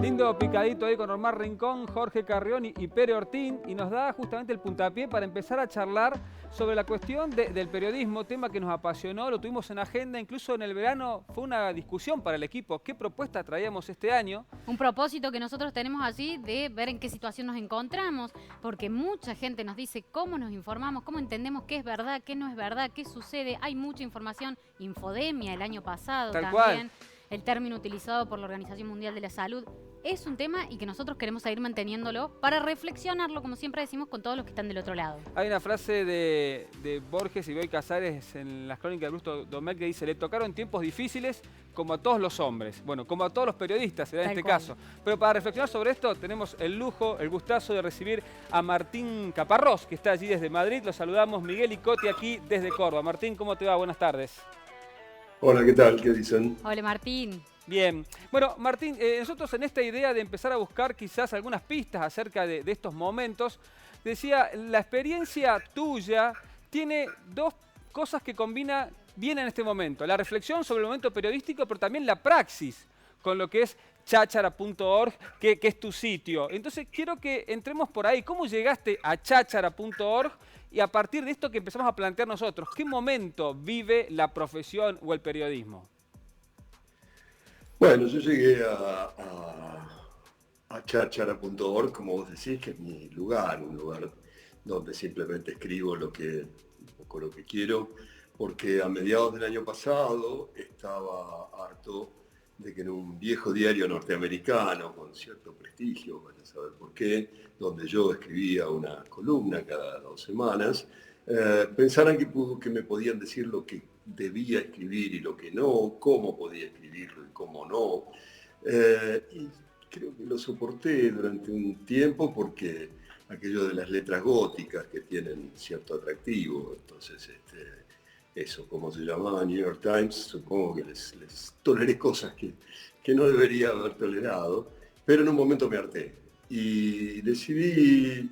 Lindo picadito ahí con Omar Rincón, Jorge Carrión y Pere Ortín, y nos da justamente el puntapié para empezar a charlar sobre la cuestión del periodismo, tema que nos apasionó, lo tuvimos en agenda, incluso en el verano fue una discusión para el equipo, qué propuesta traíamos este año. Un propósito que nosotros tenemos allí de ver en qué situación nos encontramos, porque mucha gente nos dice cómo nos informamos, cómo entendemos qué es verdad, qué no es verdad, qué sucede. Hay mucha información, infodemia el año pasado Tal cual. también, el término utilizado por la Organización Mundial de la Salud. Es un tema y que nosotros queremos seguir manteniéndolo para reflexionarlo, como siempre decimos, con todos los que están del otro lado. Hay una frase de Borges y Bioy Casares en las crónicas de Brusto Domel que dice: le tocaron tiempos difíciles como a todos los hombres. Bueno, como a todos los periodistas en este caso. Pero para reflexionar sobre esto tenemos el lujo, el gustazo de recibir a Martín Caparrós, que está allí desde Madrid. Lo saludamos, Miguel y Coti aquí desde Córdoba. Martín, ¿cómo te va? Buenas tardes. Hola, ¿qué tal? ¿Qué dicen? Hola, Martín. Bien. Bueno, Martín, nosotros en esta idea de empezar a buscar quizás algunas pistas acerca de estos momentos, decía, la experiencia tuya tiene dos cosas que combina bien en este momento. La reflexión sobre el momento periodístico, pero también la praxis con lo que es chachara.org, que es tu sitio. Entonces quiero que entremos por ahí. ¿Cómo llegaste a chachara.org? Y a partir de esto que empezamos a plantear nosotros, ¿qué momento vive la profesión o el periodismo? Bueno, yo llegué a chachara.org, como vos decís, que es mi lugar, un lugar donde simplemente escribo un poco lo que quiero, porque a mediados del año pasado estaba harto de que en un viejo diario norteamericano con cierto prestigio, vaya a saber por qué, donde yo escribía una columna cada 2 semanas, pensaran que me podían decir lo que debía escribir y lo que no, cómo podía escribirlo y cómo no. Y creo que lo soporté durante un tiempo porque aquello de las letras góticas que tienen cierto atractivo, entonces eso, como se llamaba New York Times, supongo que les toleré cosas que no debería haber tolerado, pero en un momento me harté y decidí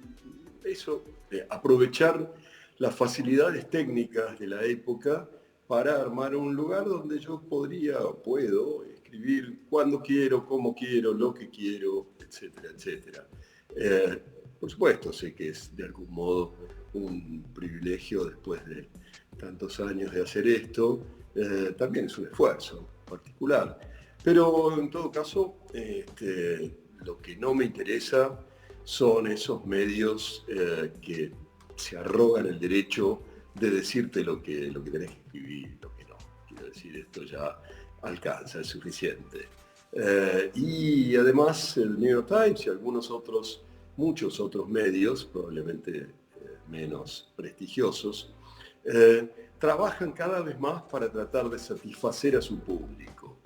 eso, aprovechar las facilidades técnicas de la época para armar un lugar donde yo puedo escribir cuando quiero, cómo quiero, lo que quiero, etcétera, etcétera. Por supuesto, sé que es de algún modo un privilegio después de tantos años de hacer esto, también es un esfuerzo particular. Pero en todo caso, lo que no me interesa son esos medios que se arrogan el derecho de decirte lo que tenés que escribir y lo que no. Quiero decir, esto ya alcanza, es suficiente. Y además el New York Times y muchos otros medios, probablemente menos prestigiosos, trabajan cada vez más para tratar de satisfacer a su público.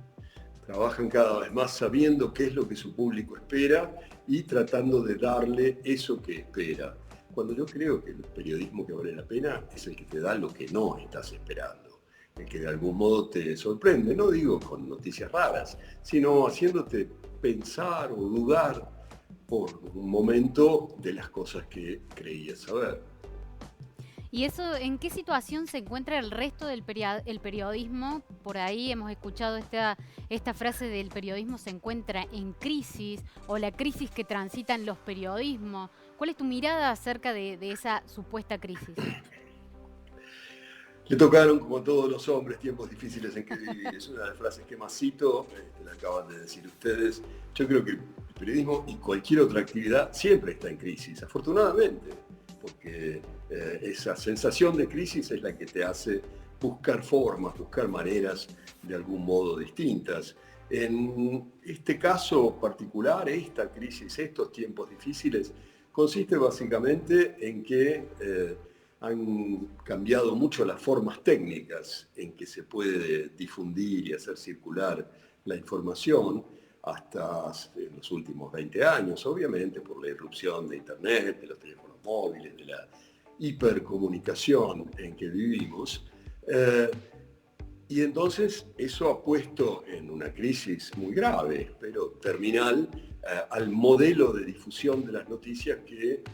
Trabajan cada vez más sabiendo qué es lo que su público espera y tratando de darle eso que espera. Cuando yo creo que el periodismo que vale la pena es el que te da lo que no estás esperando, el que de algún modo te sorprende, no digo con noticias raras, sino haciéndote pensar o dudar por un momento de las cosas que creías saber. ¿Y eso en qué situación se encuentra el resto del periodismo? Por ahí hemos escuchado esta frase del periodismo se encuentra en crisis o la crisis que transitan los periodismos. ¿Cuál es tu mirada acerca de esa supuesta crisis? Le tocaron, como a todos los hombres, tiempos difíciles en que vivir. Es una de las frases que más cito, la acaban de decir ustedes. Yo creo que el periodismo y cualquier otra actividad siempre está en crisis, afortunadamente, porque esa sensación de crisis es la que te hace buscar formas, buscar maneras de algún modo distintas. En este caso particular, esta crisis, estos tiempos difíciles, consiste básicamente en que han cambiado mucho las formas técnicas en que se puede difundir y hacer circular la información hasta en los últimos 20 años, obviamente por la irrupción de Internet, de los teléfonos móviles, de la hipercomunicación en que vivimos. Y entonces eso ha puesto en una crisis muy grave, pero terminal, al modelo de difusión de las noticias que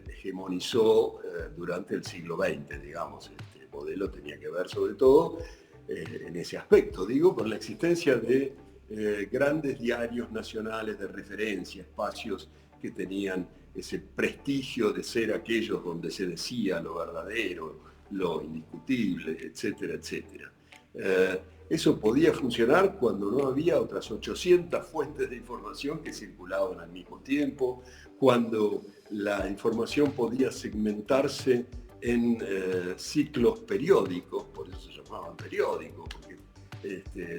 hegemonizó durante el siglo XX, digamos. Este modelo tenía que ver sobre todo en ese aspecto, digo, con la existencia de grandes diarios nacionales de referencia, espacios que tenían ese prestigio de ser aquellos donde se decía lo verdadero, lo indiscutible, etcétera, etcétera. Eso podía funcionar cuando no había otras 800 fuentes de información que circulaban al mismo tiempo, cuando la información podía segmentarse en ciclos periódicos, por eso se llamaban periódicos, porque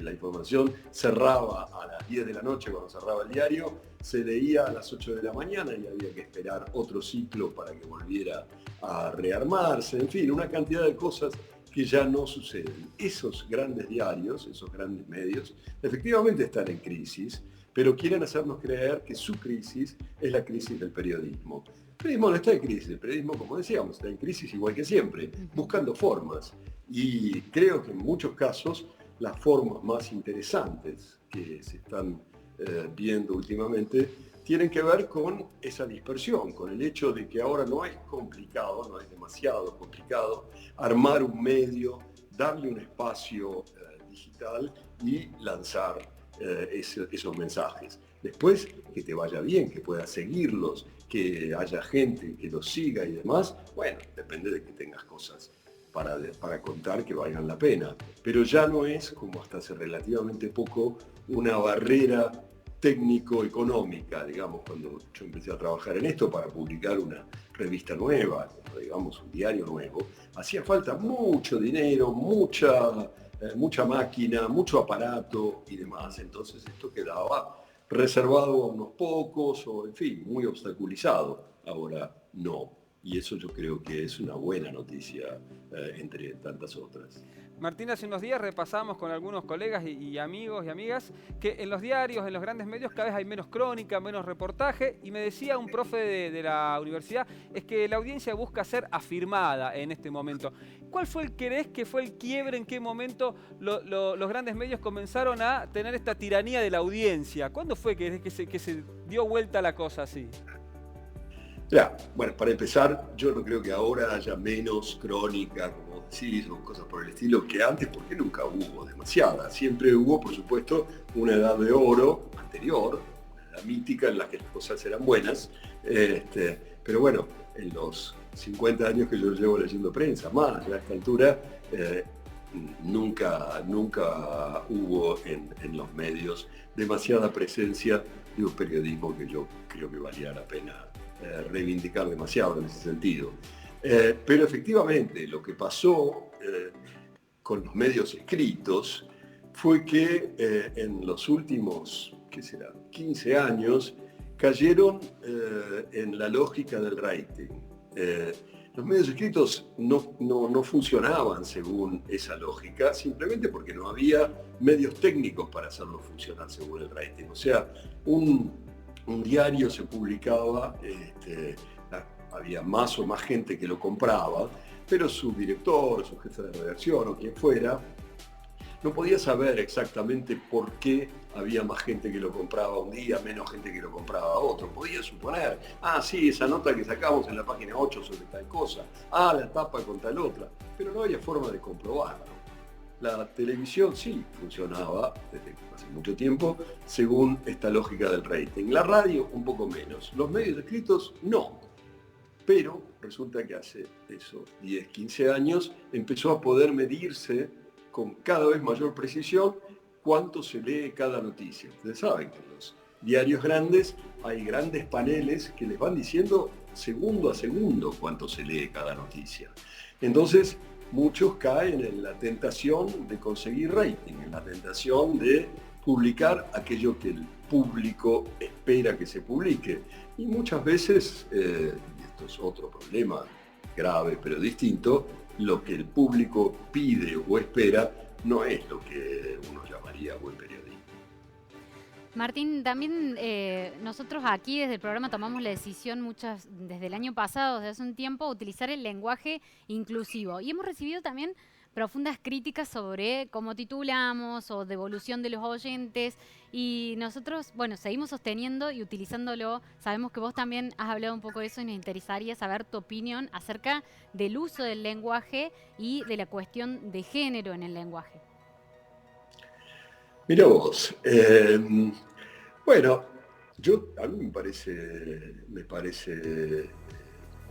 la información cerraba a las 10 de la noche cuando cerraba el diario, se leía a las 8 de la mañana y había que esperar otro ciclo para que volviera a rearmarse, en fin, una cantidad de cosas que ya no suceden. Esos grandes diarios, esos grandes medios, efectivamente están en crisis, pero quieren hacernos creer que su crisis es la crisis del periodismo. El periodismo no está en crisis, el periodismo, como decíamos, está en crisis igual que siempre, buscando formas. Y creo que en muchos casos las formas más interesantes que se están viendo últimamente tienen que ver con esa dispersión, con el hecho de que ahora no es complicado, no es demasiado complicado armar un medio, darle un espacio digital y lanzar esos mensajes. Después, que te vaya bien, que puedas seguirlos, que haya gente que los siga y demás, bueno, depende de que tengas cosas para contar que valgan la pena. Pero ya no es, como hasta hace relativamente poco, una barrera técnico-económica, digamos, cuando yo empecé a trabajar en esto para publicar una revista nueva, digamos, un diario nuevo, hacía falta mucho dinero, mucha máquina, mucho aparato y demás. Entonces esto quedaba reservado a unos pocos o, en fin, muy obstaculizado. Ahora no. Y eso yo creo que es una buena noticia entre tantas otras. Martín, hace unos días repasamos con algunos colegas y amigos y amigas que en los diarios, en los grandes medios, cada vez hay menos crónica, menos reportaje, y me decía un profe de la universidad, es que la audiencia busca ser afirmada en este momento. ¿Cuál crees que fue el quiebre? ¿En qué momento los grandes medios comenzaron a tener esta tiranía de la audiencia? ¿Cuándo fue que se dio vuelta la cosa así? Ya, bueno, para empezar, yo no creo que ahora haya menos crónica, como decís, o cosas por el estilo, que antes, porque nunca hubo demasiada. Siempre hubo, por supuesto, una edad de oro anterior, una edad mítica en la que las cosas eran buenas. Pero bueno, en los 50 años que yo llevo leyendo prensa, más ya a esta altura, nunca hubo en los medios demasiada presencia de un periodismo que yo creo que valía la pena reivindicar demasiado en ese sentido. Pero efectivamente lo que pasó con los medios escritos fue que en los últimos, ¿qué será?, 15 años cayeron en la lógica del rating. Los medios escritos no funcionaban según esa lógica, simplemente porque no había medios técnicos para hacerlo funcionar según el rating. O sea, un diario se publicaba, había más o más gente que lo compraba, pero su director, su jefe de redacción o quien fuera, no podía saber exactamente por qué había más gente que lo compraba un día, menos gente que lo compraba otro. Podía suponer, sí, esa nota que sacamos en la página 8 sobre tal cosa, la tapa con tal otra, pero no había forma de comprobarlo. La televisión sí funcionaba desde hace mucho tiempo según esta lógica del rating. La radio un poco menos. Los medios escritos no. Pero resulta que hace 10, 15 años empezó a poder medirse con cada vez mayor precisión cuánto se lee cada noticia. Ustedes saben que en los diarios grandes hay grandes paneles que les van diciendo segundo a segundo cuánto se lee cada noticia. Entonces, muchos caen en la tentación de conseguir rating, en la tentación de publicar aquello que el público espera que se publique. Y muchas veces, y esto es otro problema grave pero distinto, lo que el público pide o espera no es lo que uno llamaría buen periodismo. Martín, también nosotros aquí desde el programa tomamos la decisión desde el año pasado, desde hace un tiempo, utilizar el lenguaje inclusivo. Y hemos recibido también profundas críticas sobre cómo titulamos o devolución de los oyentes. Y nosotros, bueno, seguimos sosteniendo y utilizándolo. Sabemos que vos también has hablado un poco de eso y nos interesaría saber tu opinión acerca del uso del lenguaje y de la cuestión de género en el lenguaje. Mira vos. Bueno, a mí me parece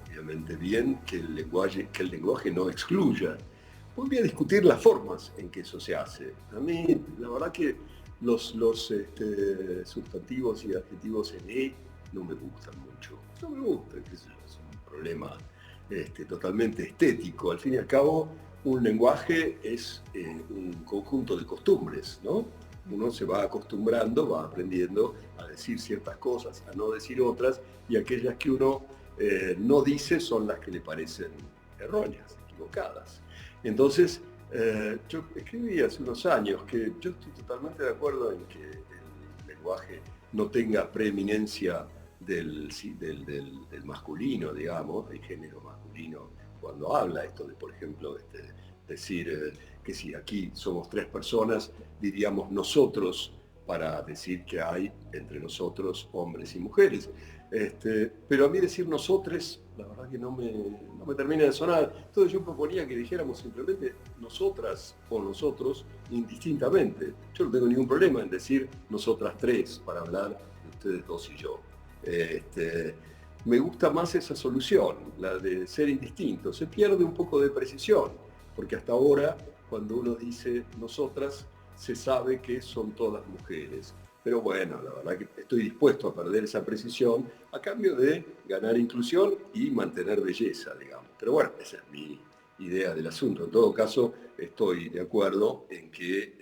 obviamente bien que el lenguaje no excluya. Voy a discutir las formas en que eso se hace. A mí, la verdad que los sustantivos y adjetivos en E no me gustan mucho. No me gustan, qué sé yo, es un problema totalmente estético. Al fin y al cabo, un lenguaje es un conjunto de costumbres, ¿no? Uno se va acostumbrando, va aprendiendo a decir ciertas cosas, a no decir otras, y aquellas que uno no dice son las que le parecen erróneas, equivocadas. Entonces, yo escribí hace unos años que yo estoy totalmente de acuerdo en que el lenguaje no tenga preeminencia del masculino, digamos, del género masculino, cuando habla esto de, por ejemplo, decir que si aquí somos 3 personas, diríamos nosotros para decir que hay entre nosotros hombres y mujeres. Pero a mí decir nosotros, la verdad que no me termina de sonar. Entonces yo proponía que dijéramos simplemente nosotras o nosotros indistintamente. Yo no tengo ningún problema en decir nosotras 3 para hablar de ustedes 2 y yo. Me gusta más esa solución, la de ser indistinto. Se pierde un poco de precisión, porque hasta ahora, cuando uno dice nosotras, se sabe que son todas mujeres. Pero bueno, la verdad que estoy dispuesto a perder esa precisión a cambio de ganar inclusión y mantener belleza, digamos. Pero bueno, esa es mi idea del asunto. En todo caso, estoy de acuerdo en que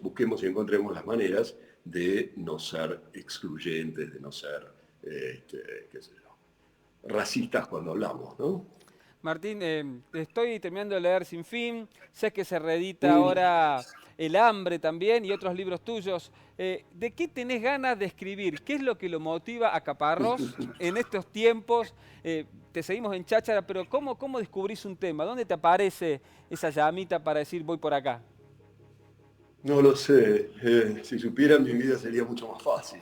busquemos y encontremos las maneras de no ser excluyentes, de no ser, qué sé yo, racistas cuando hablamos, ¿no? Martín, estoy terminando de leer Sin Fin, sé que se reedita ahora El Hambre también y otros libros tuyos. ¿De qué tenés ganas de escribir? ¿Qué es lo que lo motiva a Caparrós en estos tiempos? Te seguimos en cháchara, pero ¿cómo descubrís un tema? ¿Dónde te aparece esa llamita para decir voy por acá? No lo sé. Si supiera mi vida sería mucho más fácil.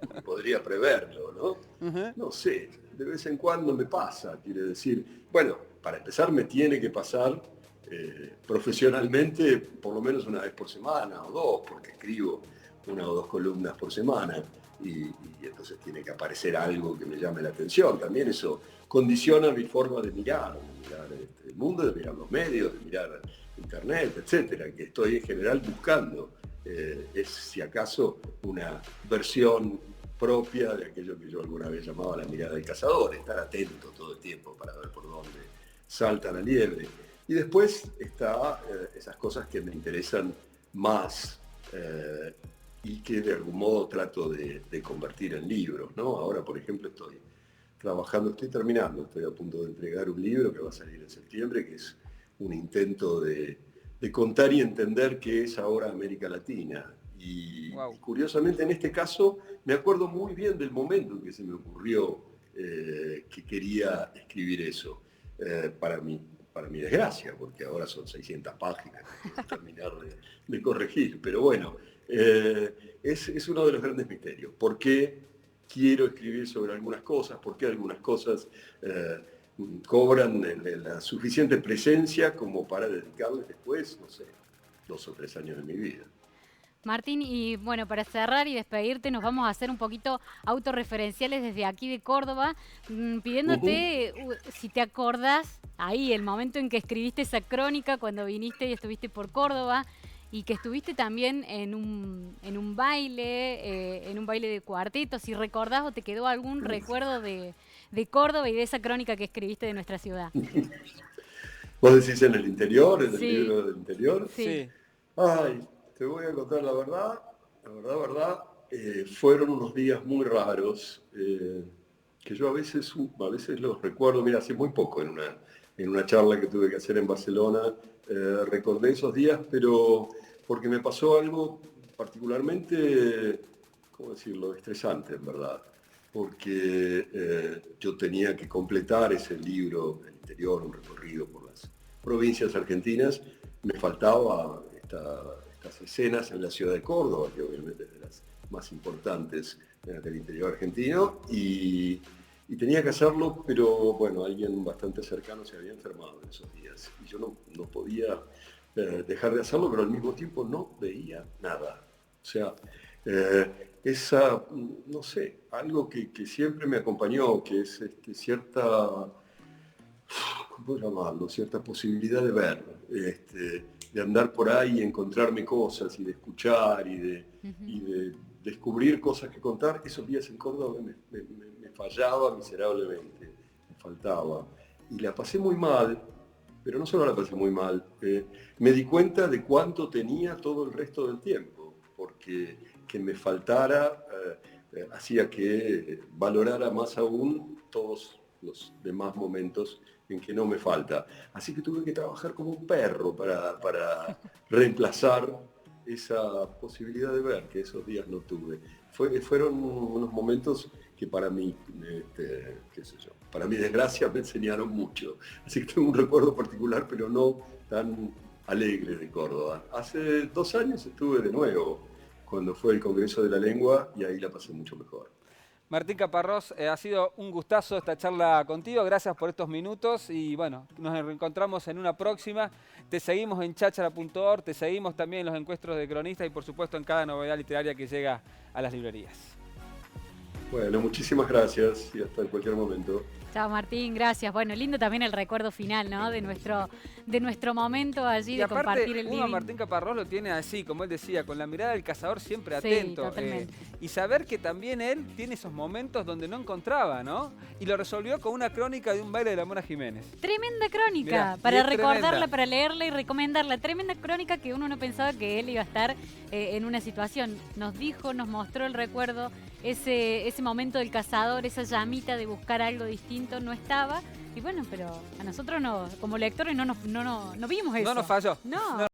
Porque podría preverlo, ¿no? Ujú. No sé. De vez en cuando me pasa, quiere decir. Bueno, para empezar me tiene que pasar profesionalmente por lo menos una vez por semana o 2, porque escribo 1 o 2 columnas por semana. Y entonces tiene que aparecer algo que me llame la atención. También eso condiciona mi forma de mirar el mundo, de mirar los medios, de mirar internet, etcétera, que estoy en general buscando. Es si acaso una versión propia de aquello que yo alguna vez llamaba la mirada del cazador, estar atento todo el tiempo para ver por dónde salta la liebre. Y después está esas cosas que me interesan más y que de algún modo trato de convertir en libros, ¿no? Ahora, por ejemplo, estoy terminando, estoy a punto de entregar un libro que va a salir en septiembre, que es un intento de contar y entender qué es ahora América Latina. Y Wow. curiosamente en este caso me acuerdo muy bien del momento en que se me ocurrió que quería escribir eso, para mi desgracia, porque ahora son 600 páginas que tengo que terminar de corregir. Pero bueno, es uno de los grandes misterios. ¿Por qué quiero escribir sobre algunas cosas? ¿Por qué algunas cosas cobran la suficiente presencia como para dedicarles después, no sé, 2 o 3 años de mi vida? Martín, y bueno, para cerrar y despedirte, nos vamos a hacer un poquito autorreferenciales desde aquí de Córdoba, Ujú. pidiéndote si te acordás ahí, el momento en que escribiste esa crónica, cuando viniste y estuviste por Córdoba, y que estuviste también en un baile de cuarteto, si recordás o te quedó algún recuerdo de Córdoba y de esa crónica que escribiste de nuestra ciudad. ¿Vos decís en el interior, en el Sí, libro del interior? sí. Sí. Ay, te voy a contar la verdad, fueron unos días muy raros, que yo a veces los recuerdo, mira, hace muy poco en una charla que tuve que hacer en Barcelona, recordé esos días, pero porque me pasó algo particularmente, ¿cómo decirlo?, estresante en verdad, porque yo tenía que completar ese libro, El Interior, un recorrido por las provincias argentinas, me faltaba estas escenas en la ciudad de Córdoba, que obviamente es de las más importantes del interior argentino, y tenía que hacerlo, pero bueno, alguien bastante cercano se había enfermado en esos días, y yo no podía dejar de hacerlo, pero al mismo tiempo no veía nada. O sea, no sé, algo que siempre me acompañó, que es cierta, ¿cómo llamarlo? Cierta posibilidad de ver, de andar por ahí y encontrarme cosas y de escuchar y de descubrir cosas que contar. Esos días en Córdoba me fallaba miserablemente, me faltaba. Y la pasé muy mal, pero no solo la pasé muy mal, me di cuenta de cuánto tenía todo el resto del tiempo, porque que me faltara hacía que valorara más aún todos los demás momentos en que no me falta. Así que tuve que trabajar como un perro para reemplazar esa posibilidad de ver que esos días no tuve. Fueron unos momentos que para mí, qué sé yo, para mi desgracia me enseñaron mucho. Así que tengo un recuerdo particular, pero no tan alegre de Córdoba. Hace 2 años estuve de nuevo, cuando fue el Congreso de la Lengua, y ahí la pasé mucho mejor. Martín Caparrós, ha sido un gustazo esta charla contigo, gracias por estos minutos y bueno, nos reencontramos en una próxima. Te seguimos en chachara.org, te seguimos también en los encuentros de cronistas y por supuesto en cada novedad literaria que llega a las librerías. Bueno, muchísimas gracias y hasta en cualquier momento. Chao Martín, gracias. Bueno, lindo también el recuerdo final, ¿no? De nuestro momento allí, Y de aparte, compartir el uno a living. Martín Caparrós lo tiene así, como él decía, con la mirada del cazador siempre Sí, atento. totalmente. Y saber que también él tiene esos momentos donde no encontraba, ¿no? Y lo resolvió con una crónica de un baile de la Mona Jiménez. Tremenda crónica, Mirá, y para es recordarla, tremenda. para leerla y recomendarla. Tremenda crónica que uno no pensaba que él iba a estar en una situación. Nos dijo, nos mostró el recuerdo, ese momento del cazador, esa llamita de buscar algo distinto no estaba. Y bueno, pero a nosotros no, como lectores no vimos eso. No nos falló. No.